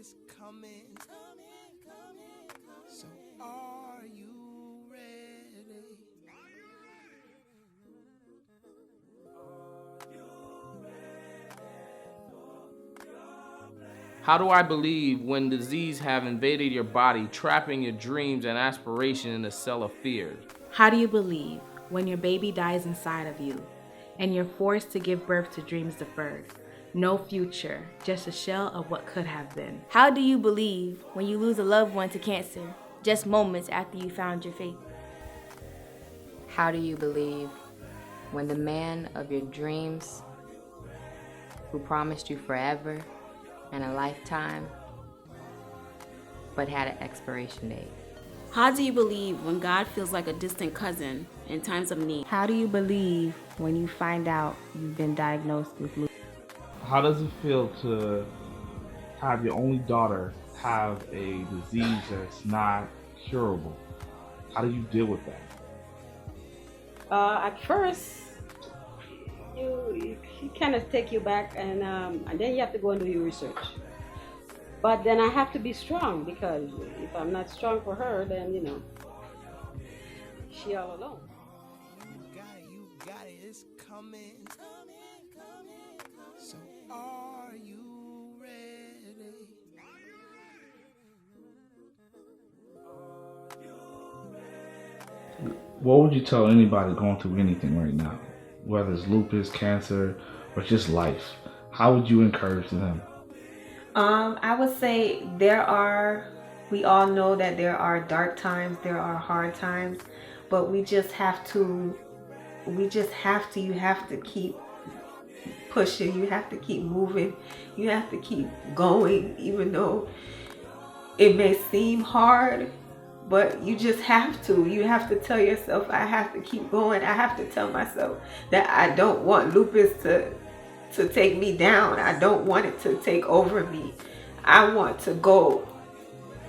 is coming. So are you ready? How do I believe when disease have invaded your body, trapping your dreams and aspiration in a cell of fear? How do you believe when your baby dies inside of you and you're forced to give birth to dreams deferred? No future, just a shell of what could have been. How do you believe when you lose a loved one to cancer, just moments after you found your faith? How do you believe when the man of your dreams, who promised you forever and a lifetime, but had an expiration date? How do you believe when God feels like a distant cousin in times of need? How do you believe when you find out you've been diagnosed with lupus? How does it feel to have your only daughter have a disease that's not curable? How do you deal with that? At first, he kind of take you back, and then you have to go and do your research. But then I have to be strong, because if I'm not strong for her, then she all alone. You got it, it's coming. So are you ready? What would you tell anybody going through anything right now, whether it's lupus, cancer, or just life? How would you encourage them? I would say we all know that there are dark times, there are hard times, but you have to keep pushing, you have to keep moving, you have to keep going, even though it may seem hard, but you just have to tell yourself, I have to keep going. I have to tell myself that I don't want lupus to take me down. I don't want it to take over me. I want to go,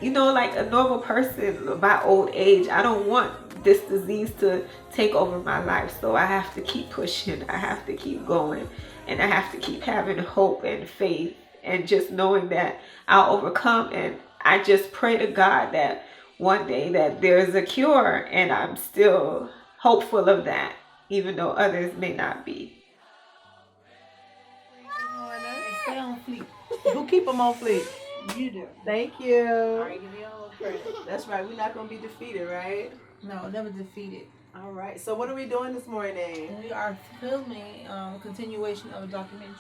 like a normal person by old age. I don't want this disease to take over my life. So I have to keep pushing. I have to keep going. And I have to keep having hope and faith and just knowing that I'll overcome. And I just pray to God that one day that there's a cure, and I'm still hopeful of that, even though others may not be. Stay on fleek. Who keep them on fleek? You do. Thank you. All right, give me all the credit. That's right. We're not going to be defeated, right? No, never defeated. All right. So what are we doing this morning? We are filming a continuation of a documentary.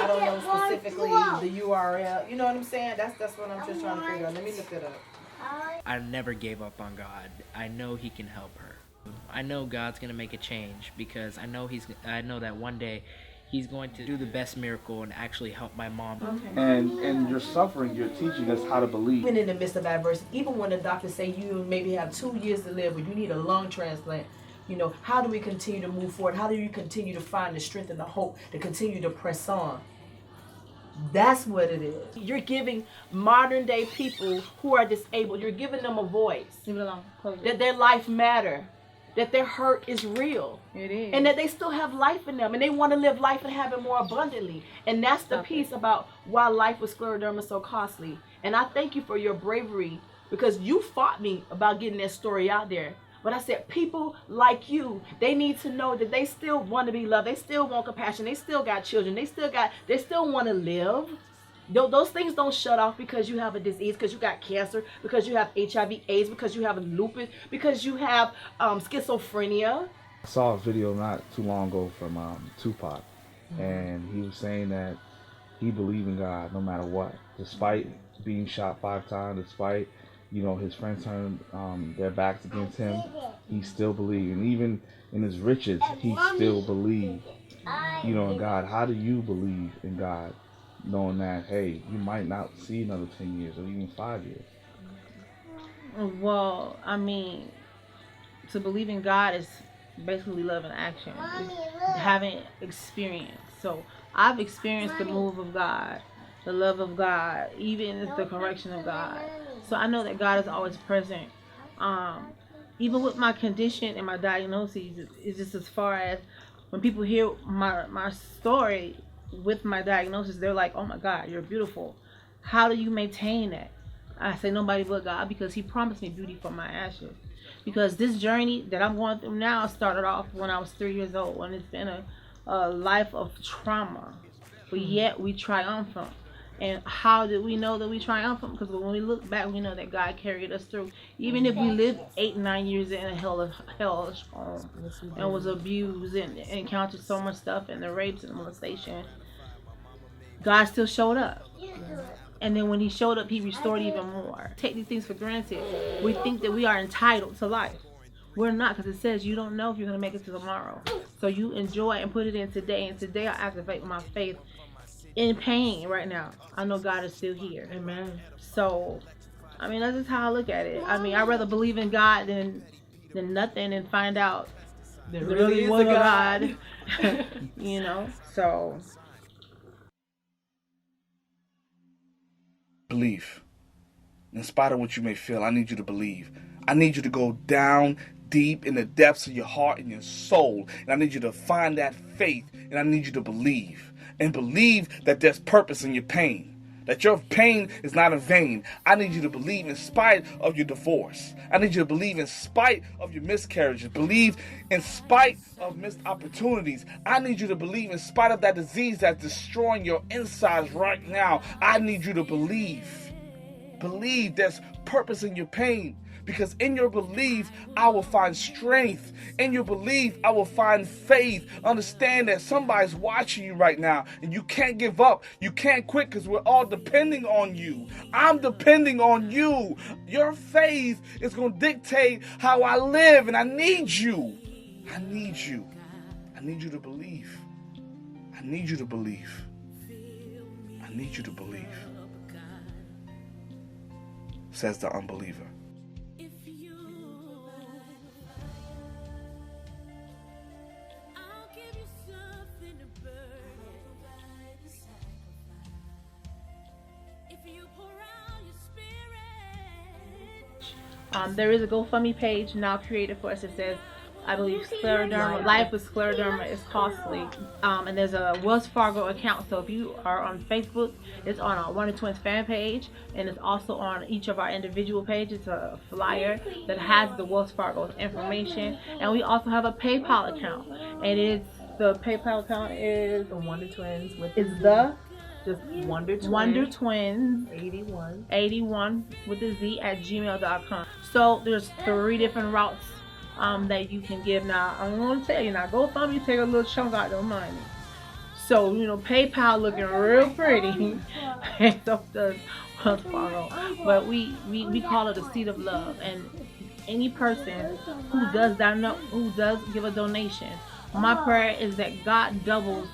I don't know specifically the URL. You know what I'm saying? That's what I'm just trying to figure out. Let me look it up. I never gave up on God. I know He can help her. I know God's gonna make a change because I know that one day He's going to do the best miracle and actually help my mom. Okay. And in your suffering, you're teaching us how to believe. Even in the midst of adversity, even when the doctors say you maybe have 2 years to live, or you need a lung transplant. How do we continue to move forward? How do you continue to find the strength and the hope to continue to press on? That's what it is. You're giving modern day people who are disabled, you're giving them a voice. Leave it alone. That their life matter. That their hurt is real. It is. And that they still have life in them. And they want to live life and have it more abundantly. And that's the piece about why life with scleroderma is so costly. And I thank you for your bravery, because you fought me about getting that story out there. But I said, people like you, they need to know that they still want to be loved. They still want compassion. They still got children. They still want to live. Those things don't shut off because you have a disease, because you got cancer, because you have HIV/AIDS, because you have lupus, because you have schizophrenia. I saw a video not too long ago from Tupac, and he was saying that he believed in God no matter what, despite being shot 5 times, despite his friends turned their backs against him, he still believed. And even in his riches, he still believed, in God. How do you believe in God, knowing that, hey, you might not see another 10 years or even 5 years? Well, to believe in God is basically love in action. Having experience. So I've experienced the move of God, the love of God, even the correction of God. So I know that God is always present. Even with my condition and my diagnoses, it's just as far as when people hear my story with my diagnosis, they're like, oh my God, you're beautiful. How do you maintain that? I say nobody but God, because he promised me beauty for my ashes. Because this journey that I'm going through now started off when I was 3 years old, and it's been a life of trauma, but yet we triumph from. And how did we know that we triumphant? Because when we look back, we know that God carried us through. Even if we lived 8, 9 years in a hellish home and was abused and encountered so much stuff and the rapes and molestation, God still showed up. And then when he showed up, he restored even more. Take these things for granted. We think that we are entitled to life. We're not, because it says you don't know if you're going to make it to tomorrow. So you enjoy and put it in today. And today I activate my faith in pain right now. I know God is still here. Amen. So, I mean, that's just how I look at it. I mean, I'd rather believe in God than nothing and find out there really was a God. You know, so. Believe. In spite of what you may feel, I need you to believe. I need you to go down deep in the depths of your heart and your soul. And I need you to find that faith. And I need you to believe. And believe that there's purpose in your pain. That your pain is not in vain. I need you to believe in spite of your divorce. I need you to believe in spite of your miscarriages. Believe in spite of missed opportunities. I need you to believe in spite of that disease that's destroying your insides right now. I need you to believe. Believe there's purpose in your pain. Because in your belief, I will find strength. In your belief, I will find faith. Understand that somebody's watching you right now. And you can't give up. You can't quit, because we're all depending on you. I'm depending on you. Your faith is going to dictate how I live. And I need you. I need you. I need you to believe. I need you to believe. I need you to believe. Says the unbeliever. There is a GoFundMe page now created for us. It says, I believe, scleroderma. Life with scleroderma is costly. And there's a Wells Fargo account. So if you are on Facebook, it's on our Wonder Twins fan page, and it's also on each of our individual pages. It's a flyer that has the Wells Fargo information. And we also have a PayPal account. And the PayPal account is the Wonder Twins with just Wonder Twins 81 with a Z at gmail.com. So there's 3 different routes that you can give. Now I'm gonna tell you, now GoFundMe take a little chunk out of the money. So you know, PayPal looking real pretty. So does Wells Fargo. But we call it a seed of love, and any person who does give a donation, my prayer is that God doubles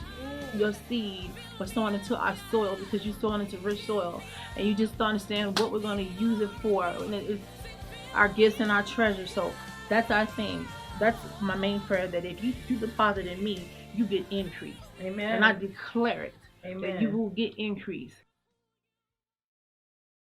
your seed for sowing into our soil, because you're sowing into rich soil, and you just don't understand what we're going to use it for. And it's our gifts and our treasure. So that's our thing. That's my main prayer, that if you deposit in me, you get increase. Amen. And I declare it. Amen. That you will get increase.